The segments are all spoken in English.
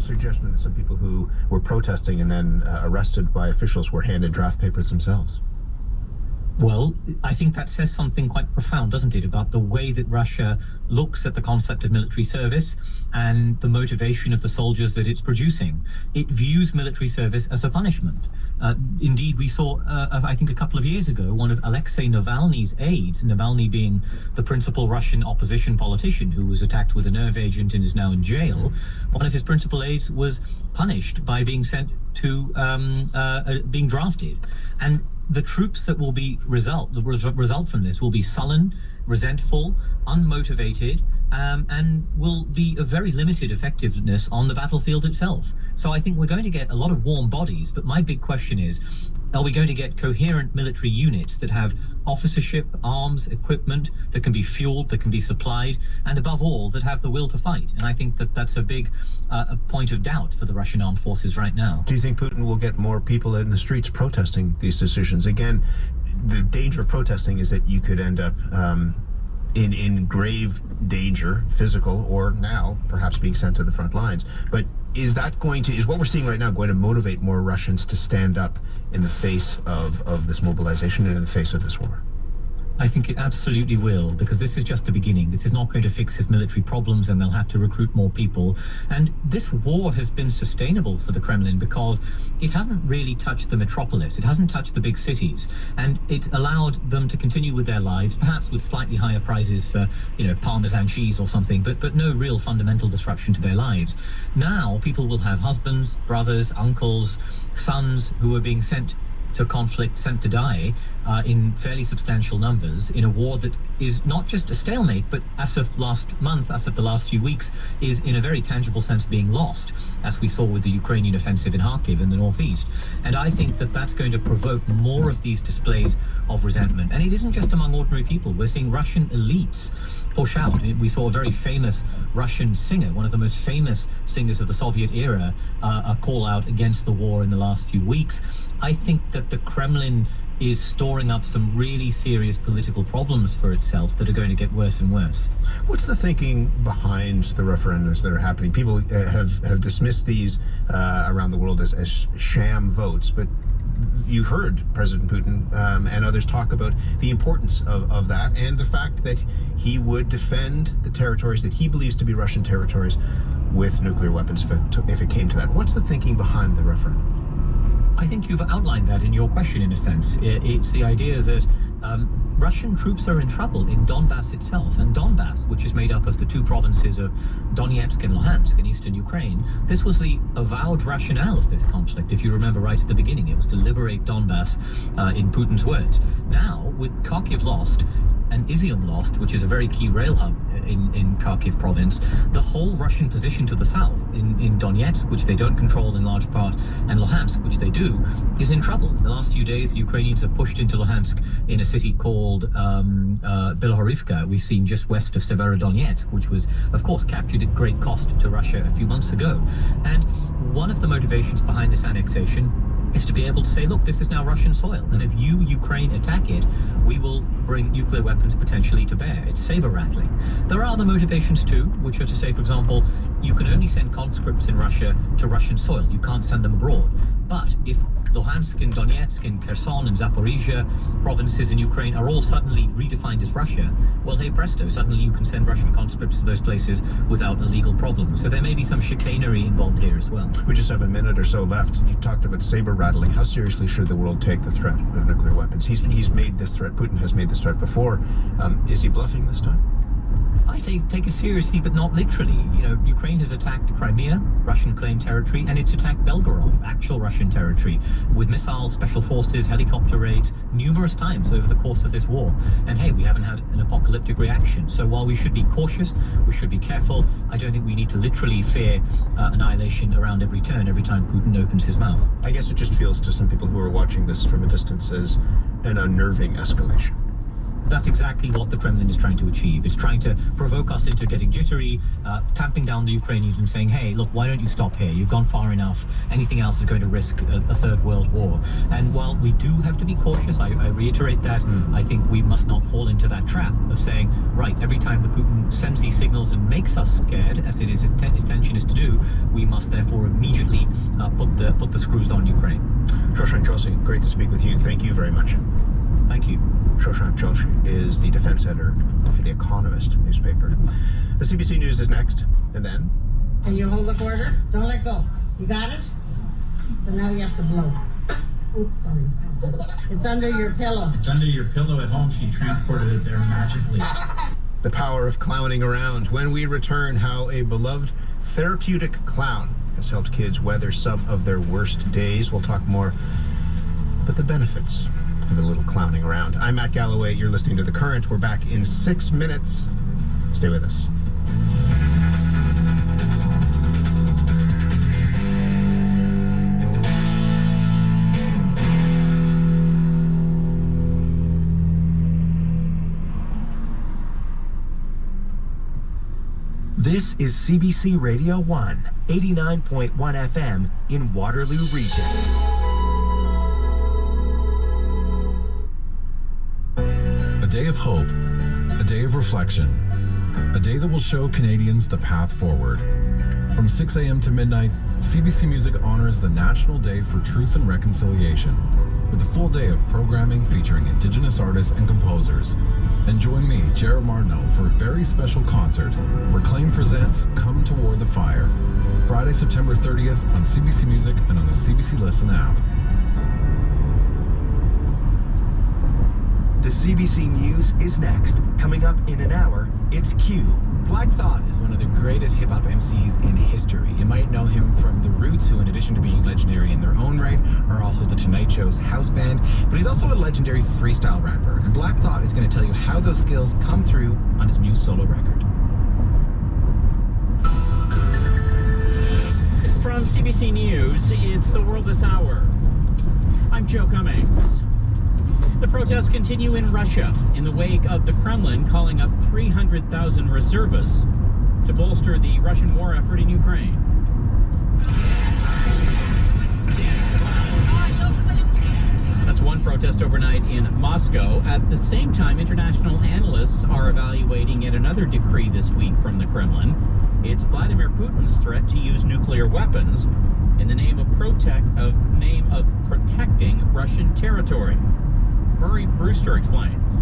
the suggestion that some people who were protesting and then arrested by officials were handed draft papers themselves. Well, I think that says something quite profound, doesn't it, about the way that Russia looks at the concept of military service and the motivation of the soldiers that it's producing. It views military service as a punishment. Indeed, we saw, I think a couple of years ago, one of Alexei Navalny's aides, Navalny being the principal Russian opposition politician who was attacked with a nerve agent and is now in jail. One of his principal aides was punished by being sent to being drafted. And the troops that will be the result from this will be sullen, resentful, unmotivated, and will be of very limited effectiveness on the battlefield itself. So I think we're going to get a lot of warm bodies, but my big question is, are we going to get coherent military units that have officership, arms, equipment, that can be fueled, that can be supplied, and above all, that have the will to fight? And I think that that's a big a point of doubt for the Russian armed forces right now. Do you think Putin will get more people in the streets protesting these decisions? Again, the danger of protesting is that you could end up in grave danger, physical, or now perhaps being sent to the front lines. But is what we're seeing right now going to motivate more Russians to stand up in the face of this mobilization and in the face of this war? I think it absolutely will, because this is just the beginning. This is not going to fix his military problems, and they'll have to recruit more people. And this war has been sustainable for the Kremlin because it hasn't really touched the metropolis. It hasn't touched the big cities, and it allowed them to continue with their lives, perhaps with slightly higher prices for, Parmesan cheese or something, but no real fundamental disruption to their lives. Now people will have husbands, brothers, uncles, sons who are being sent to conflict, sent to die in fairly substantial numbers in a war that is not just a stalemate, but as of last month, as of the last few weeks, is in a very tangible sense being lost, as we saw with the Ukrainian offensive in Kharkiv in the northeast. And I think that that's going to provoke more of these displays of resentment. And it isn't just among ordinary people. We're seeing Russian elites push out. We saw a very famous Russian singer, one of the most famous singers of the Soviet era, call out against the war in the last few weeks. I think that the Kremlin is storing up some really serious political problems for itself that are going to get worse and worse. What's the thinking behind the referendums that are happening? People have dismissed these around the world as sham votes, but you've heard President Putin and others talk about the importance of that and the fact that he would defend the territories that he believes to be Russian territories with nuclear weapons if it came to that. What's the thinking behind the referendum? I think you've outlined that in your question, in a sense. It's the idea that Russian troops are in trouble in Donbass itself. And Donbass, which is made up of the two provinces of Donetsk and Luhansk in eastern Ukraine, this was the avowed rationale of this conflict. If you remember right at the beginning, it was to liberate Donbass in Putin's words. Now, with Kharkiv lost and Izium lost, which is a very key rail hub in Kharkiv province, the whole Russian position to the south in Donetsk, which they don't control in large part, and Luhansk, which they do, is in trouble. In the last few days, the Ukrainians have pushed into Luhansk in a city called Bilohorivka, we've seen just west of Severodonetsk, which was, of course, captured at great cost to Russia a few months ago. And one of the motivations behind this annexation is to be able to say, look, this is now Russian soil, and if you, Ukraine, attack it, we will bring nuclear weapons potentially to bear. It's saber-rattling. There are other motivations too, which are to say, for example, you can only send conscripts in Russia to Russian soil. You can't send them abroad. But if Luhansk and Donetsk and Kherson and Zaporizhia provinces in Ukraine are all suddenly redefined as Russia, well, hey presto, suddenly you can send Russian conscripts to those places without a legal problem. So there may be some chicanery involved here as well. We just have a minute or so left. You talked about saber-rattling. How seriously should the world take the threat of nuclear weapons? He's made this threat. Putin has made this threat before. Is he bluffing this time? I take it seriously, but not literally. Ukraine has attacked Crimea, Russian claimed territory, and it's attacked Belgorod, actual Russian territory, with missiles, special forces, helicopter raids, numerous times over the course of this war. And hey, we haven't had an apocalyptic reaction. So while we should be cautious, we should be careful, I don't think we need to literally fear annihilation around every turn, every time Putin opens his mouth. I guess it just feels to some people who are watching this from a distance as an unnerving escalation. That's exactly what the Kremlin is trying to achieve. It's trying to provoke us into getting jittery, tamping down the Ukrainians and saying, hey, look, why don't you stop here? You've gone far enough. Anything else is going to risk a third world war. And while we do have to be cautious, I reiterate that, I think we must not fall into that trap of saying, right, every time the Putin sends these signals and makes us scared, as his intention is to do, we must therefore immediately put the screws on Ukraine. Shoshank Joshi, great to speak with you. Thank you very much. Thank you. Shoshank Joshi is the defense editor for The Economist newspaper. The CBC News is next, and then... Can you hold the quarter? Don't let go. You got it? So now you have to blow. Oops, sorry. It's under your pillow. It's under your pillow at home. She transported it there magically. The power of clowning around. When we return, how a beloved therapeutic clown has helped kids weather some of their worst days. We'll talk more about the benefits of a little clowning around. I'm Matt Galloway. You're listening to The Current. We're back in 6 minutes. Stay with us. This is CBC Radio 1, 89.1 FM in Waterloo Region. A day of hope, a day of reflection, a day that will show Canadians the path forward. From 6 a.m. to midnight, CBC Music honors the National Day for Truth and Reconciliation with a full day of programming featuring Indigenous artists and composers. And join me, Jared Martineau, for a very special concert. Reclaim presents Come Toward the Fire, Friday, September 30th on CBC Music and on the CBC Listen app. The CBC News is next. Coming up in an hour, it's Q. Black Thought is one of the greatest hip-hop MCs in history. You might know him from The Roots, who in addition to being legendary in their own right, are also The Tonight Show's house band, but he's also a legendary freestyle rapper, and Black Thought is going to tell you how those skills come through on his new solo record. From CBC News, it's The World This Hour. I'm Joe Cummings. The protests continue in Russia in the wake of the Kremlin calling up 300,000 reservists to bolster the Russian war effort in Ukraine. That's one protest overnight in Moscow. At the same time, international analysts are evaluating yet another decree this week from the Kremlin. It's Vladimir Putin's threat to use nuclear weapons in the name of protecting Russian territory. Murray Brewster explains.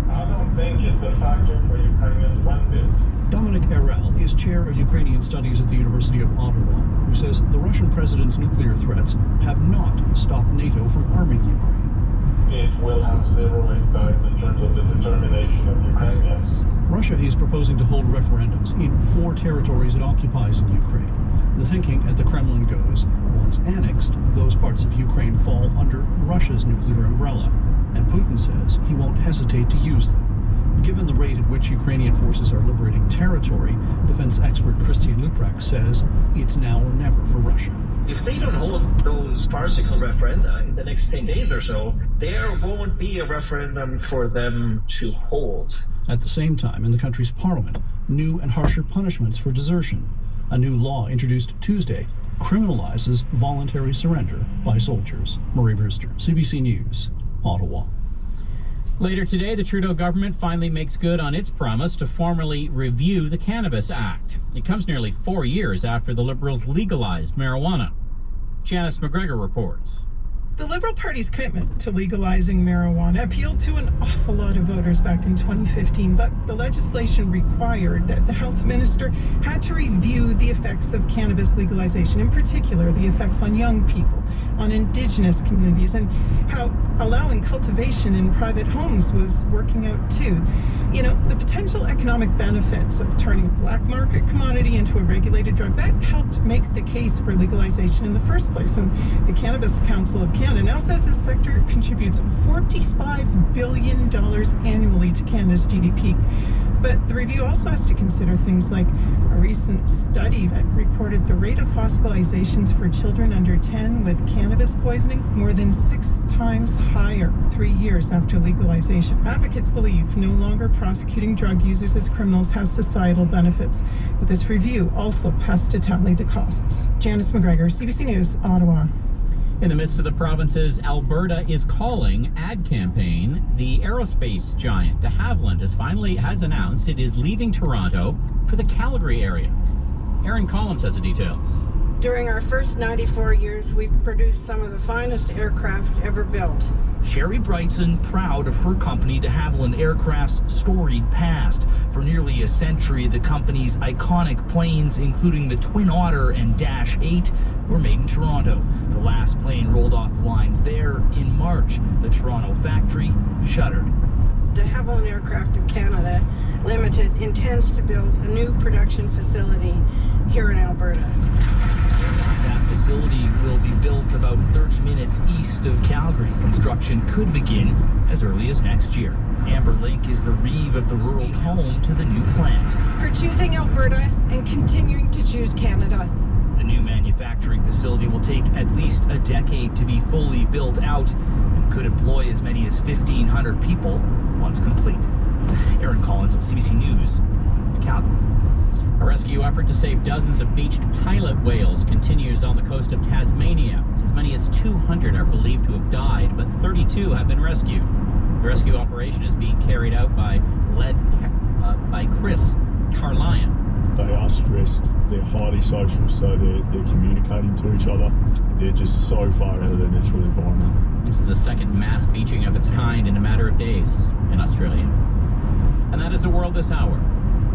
I don't think it's a factor for Ukrainians one bit. Dominic Arel is chair of Ukrainian studies at the University of Ottawa, who says the Russian president's nuclear threats have not stopped NATO from arming Ukraine. It will have zero impact in terms of the determination of Ukrainians. Russia is proposing to hold referendums in 4 territories it occupies in Ukraine. The thinking at the Kremlin goes, once annexed, those parts of Ukraine fall under Russia's nuclear umbrella, and Putin says he won't hesitate to use them. Given the rate at which Ukrainian forces are liberating territory, defense expert Christian Luprek says it's now or never for Russia. If they don't hold those farcical referenda in the next 10 days or so, there won't be a referendum for them to hold. At the same time, in the country's parliament, new and harsher punishments for desertion. A new law introduced Tuesday criminalizes voluntary surrender by soldiers. Murray Brewster, CBC News, Ottawa. Later today, the Trudeau government finally makes good on its promise to formally review the Cannabis Act. It comes nearly 4 years after the Liberals legalized marijuana. Janice McGregor reports. The Liberal Party's commitment to legalizing marijuana appealed to an awful lot of voters back in 2015, but the legislation required that the health minister had to review the effects of cannabis legalization, in particular the effects on young people, on Indigenous communities, and how allowing cultivation in private homes was working out too. You know, the potential economic benefits of turning a black market commodity into a regulated drug, that helped make the case for legalization in the first place. And the Cannabis Council of Canada Canada now says this sector contributes $45 billion annually to Canada's GDP. But the review also has to consider things like a recent study that reported the rate of hospitalizations for children under 10 with cannabis poisoning more than 6 times higher 3 years after legalization. Advocates believe no longer prosecuting drug users as criminals has societal benefits. But this review also has to tally the costs. Janice McGregor, CBC News, Ottawa. In the midst of the province's Alberta is Calling ad campaign, the aerospace giant de Havilland has announced it is leaving Toronto for the Calgary area. Erin Collins has the details. During our first 94 years, we've produced some of the finest aircraft ever built. Sherry Brightson, proud of her company de Havilland Aircraft's storied past. For nearly a century, the company's iconic planes, including the Twin Otter and Dash 8, were made in Toronto. The last plane rolled off the lines there in March. The Toronto factory shuttered. De Havilland Aircraft of Canada Limited intends to build a new production facility here in Alberta. That facility will be built about 30 minutes east of Calgary. Construction could begin as early as next year. Amber Link is the reeve of the rural home to the new plant. For choosing Alberta and continuing to choose Canada. The new manufacturing facility will take at least a decade to be fully built out and could employ as many as 1,500 people once complete. Erin Collins, CBC News, Calgary. A rescue effort to save dozens of beached pilot whales continues on the coast of Tasmania. As many as 200 are believed to have died, but 32 have been rescued. The rescue operation is being carried out by Chris Carlion. They are stressed, they're highly social, so they're communicating to each other. They're just so far out of their natural environment. This is the second mass beaching of its kind in a matter of days in Australia. And that is the world this hour.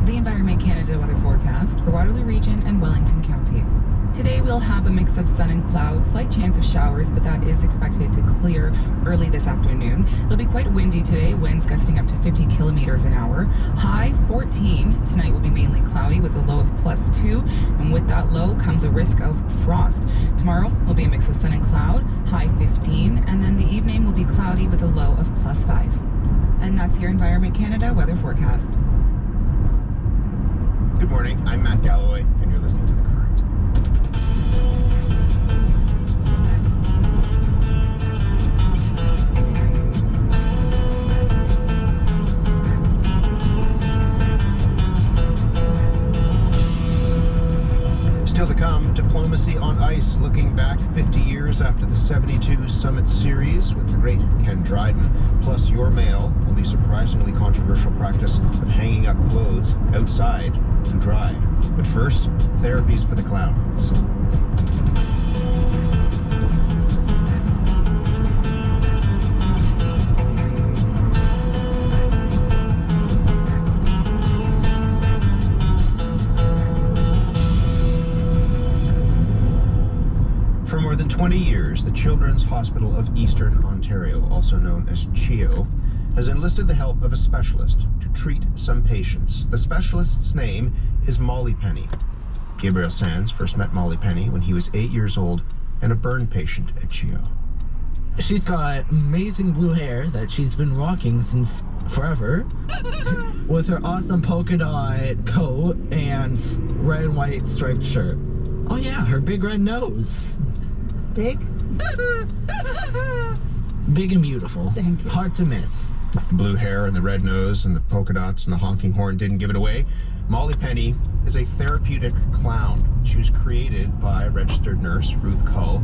The Environment Canada weather forecast for Waterloo Region and Wellington County. Today we'll have a mix of sun and clouds, slight chance of showers, but that is expected to clear early this afternoon. It'll be quite windy today, winds gusting up to 50 kilometers an hour. High 14. Tonight will be mainly cloudy with a low of +2, and with that low comes a risk of frost. Tomorrow will be a mix of sun and cloud, high 15, and then the evening will be cloudy with a low of +5. And that's your Environment Canada weather forecast. Good morning, I'm Matt Galloway, and you're listening to The Current. Still to come, diplomacy on ice, looking back 50 years after the 72 Summit Series with the great Ken Dryden, plus your mail on the surprisingly controversial practice of hanging up clothes outside to dry. But first, therapies for the clowns. For more than 20 years, the Children's Hospital of Eastern Ontario, also known as CHEO, has enlisted the help of a specialist to treat some patients. The specialist's name is Molly Penny. Gabriel Sands first met Molly Penny when he was 8 years old and a burn patient at CHEO. She's got amazing blue hair that she's been rocking since forever, with her awesome polka dot coat and red and white striped shirt. Oh yeah, her big red nose. Big? Big and beautiful. Thank you. Hard to miss. If the blue hair and the red nose and the polka dots and the honking horn didn't give it away, Molly Penny is a therapeutic clown. She was created by registered nurse Ruth Cull,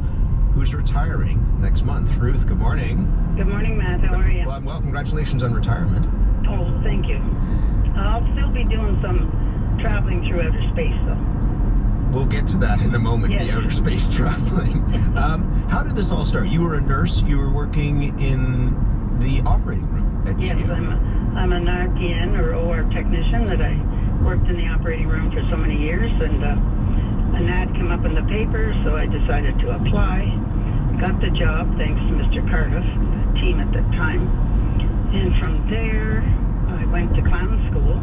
who's retiring next month. Ruth, good morning. Good morning, Matt. How are you? Well, congratulations on retirement. Oh, thank you. I'll still be doing some traveling through outer space, though. We'll get to that in a moment, yes. The outer space traveling. How did this all start? You were a nurse. You were working in the operating room at Yes, CHEO. I'm an RPN or OR technician that I worked in the operating room for so many years, and an ad came up in the paper, so I decided to apply. Got the job thanks to Mr. Cardiff, the team at that time. And from there, I went to clown school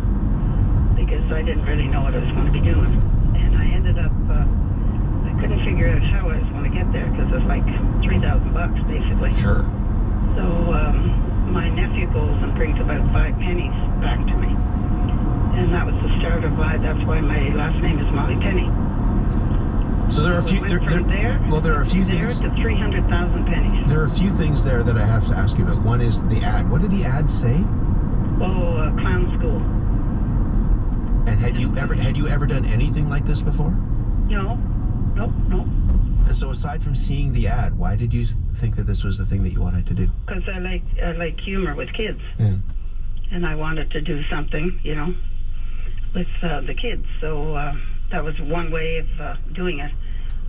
because I didn't really know what I was going to be doing. And I ended up, I couldn't figure out how I was going to get there because it was like $3,000. bucks, basically. Sure. So my nephew goes and brings about 5 pennies back to me. And that was the start of why, that's why my last name is Molly Penny. So there are a few. There are a few things. There to 300,000 pennies. There are a few things there that I have to ask you about. One is the ad. What did the ad say? Oh, clown school. And had you ever done anything like this before? No. Nope. And so aside from seeing the ad, why did you think that this was the thing that you wanted to do? Because I like humor with kids. Yeah. And I wanted to do something, with the kids. So that was one way of doing it.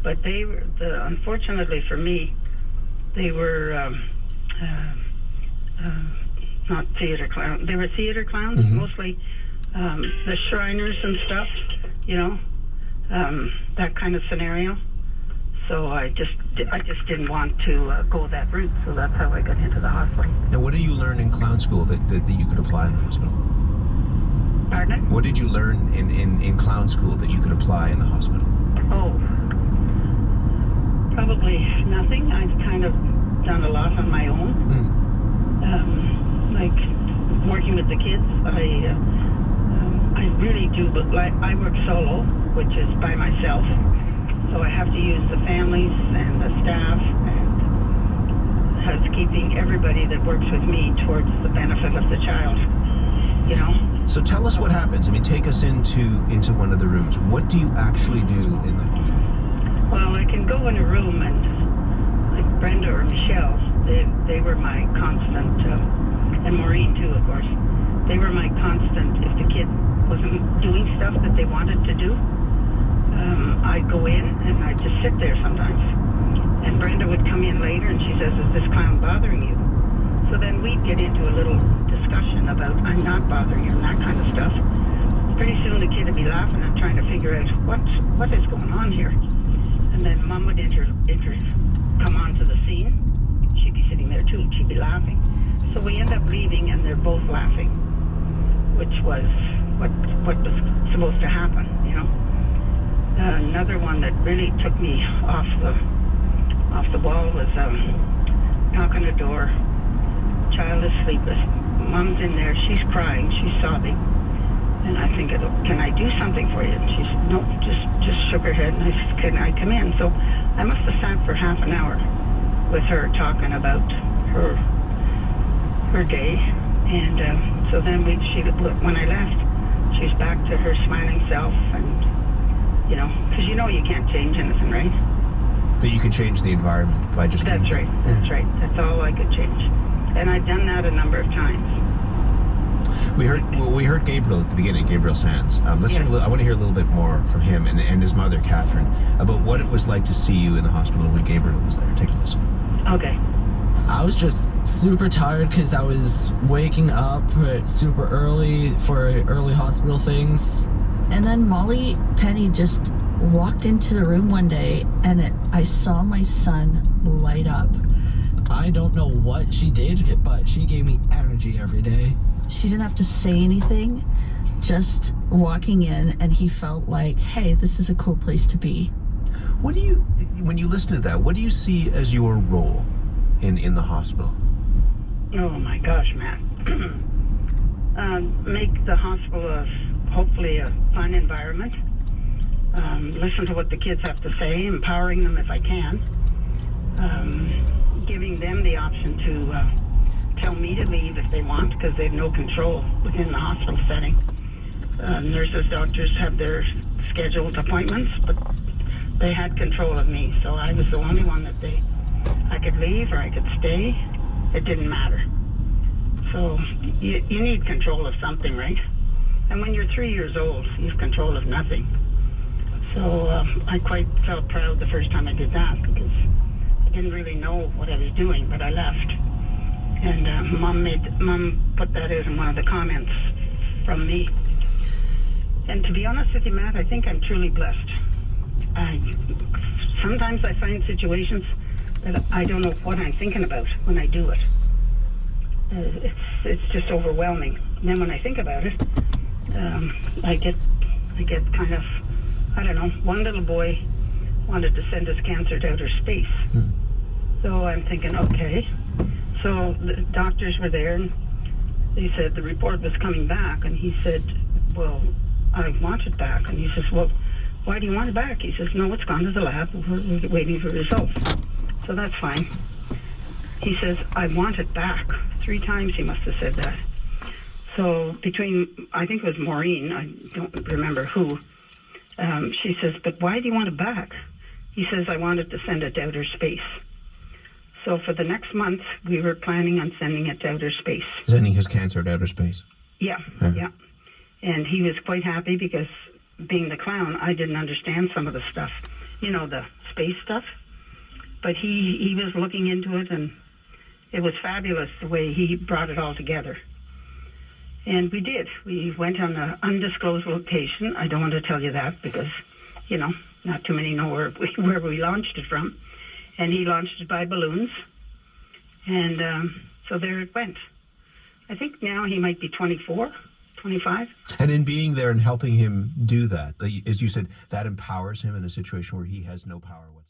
But they were, unfortunately for me, they were not theater clowns. They were theater clowns, mostly the Shriners and stuff, that kind of scenario. So I just didn't want to go that route. So that's how I got into the hospital. Now, what did you learn in clown school that you could apply in the hospital? Pardon? What did you learn in clown school that you could apply in the hospital? Oh, probably nothing. I've kind of done a lot on my own. Like working with the kids. I really do, but I work solo, which is by myself. So I have to use the families and the staff and housekeeping, everybody that works with me towards the benefit of the child, So tell us what happens. I mean, take us into one of the rooms. What do you actually do in the hospital? Well, I can go in a room and, like Brenda or Michelle, they were my constant, and Maureen too, of course. They were my constant. If the kid wasn't doing stuff that they wanted to do, I'd go in and I'd just sit there sometimes. And Brenda would come in later and she says, "Is this clown bothering you?" So then we'd get into a little discussion about, "I'm not bothering you," and that kind of stuff. Pretty soon the kid would be laughing and trying to figure out what is going on here. And then Mom would come onto the scene. She'd be sitting there too. She'd be laughing. So we end up leaving and they're both laughing, which was what was supposed to happen, Another one that really took me off the wall was knock on the door. Child is sleepless. Mom's in there. She's crying. She's sobbing. And I think, "Can I do something for you?" And she said, "No," just shook her head. And I said, "Can I come in?" So I must have sat for half an hour with her talking about her day. And so then when I left, she was back to her smiling self, and because you can't change anything, right? That you can change the environment by just. That's right. That's right. That's all I could change, and I've done that a number of times. We heard Gabriel at the beginning, Gabriel Sands. I want to hear a little bit more from him and his mother, Catherine, about what it was like to see you in the hospital when Gabriel was there. Take a listen. Okay. I was just super tired because I was waking up super early for early hospital things. And then Molly Penny just walked into the room one day and I saw my son light up. I don't know what she did, but she gave me energy every day. She didn't have to say anything, just walking in, and he felt like, hey, this is a cool place to be. When you listen to that, what do you see as your role in the hospital? Oh my gosh, Matt. Make the hospital hopefully a fun environment. Listen to what the kids have to say, empowering them if I can. Giving them the option to tell me to leave if they want, because they have no control within the hospital setting. Nurses, doctors have their scheduled appointments, but they had control of me, so I was the only one that I could leave or I could stay. It didn't matter. So you need control of something, right? And when you're 3 years old, you have control of nothing. So I quite felt proud the first time I did that, because I didn't really know what I was doing, but I left. And Mom put that as in one of the comments from me. And to be honest with you, Matt, I think I'm truly blessed. Sometimes I find situations that I don't know what I'm thinking about when I do it. It's just overwhelming. And then when I think about it, I get kind of, I don't know. One little boy wanted to send his cancer to outer space. So I'm thinking, okay. So the doctors were there, and they said the report was coming back, and he said, well, I want it back. And he says, well, why do you want it back? He says, no, it's gone to the lab. We're waiting for results. So that's fine. He says, I want it back. 3 times he must have said that. So between, I think it was Maureen, I don't remember who, she says, but why do you want it back? He says, I wanted to send it to outer space. So for the next month, we were planning on sending it to outer space. Sending his cancer to outer space. Yeah. And he was quite happy because being the clown, I didn't understand some of the stuff, the space stuff. But he was looking into it, and it was fabulous the way he brought it all together. And we did. We went on an undisclosed location. I don't want to tell you that because, not too many know where we launched it from. And he launched it by balloons. And so there it went. I think now he might be 24, 25. And in being there and helping him do that, as you said, that empowers him in a situation where he has no power whatsoever.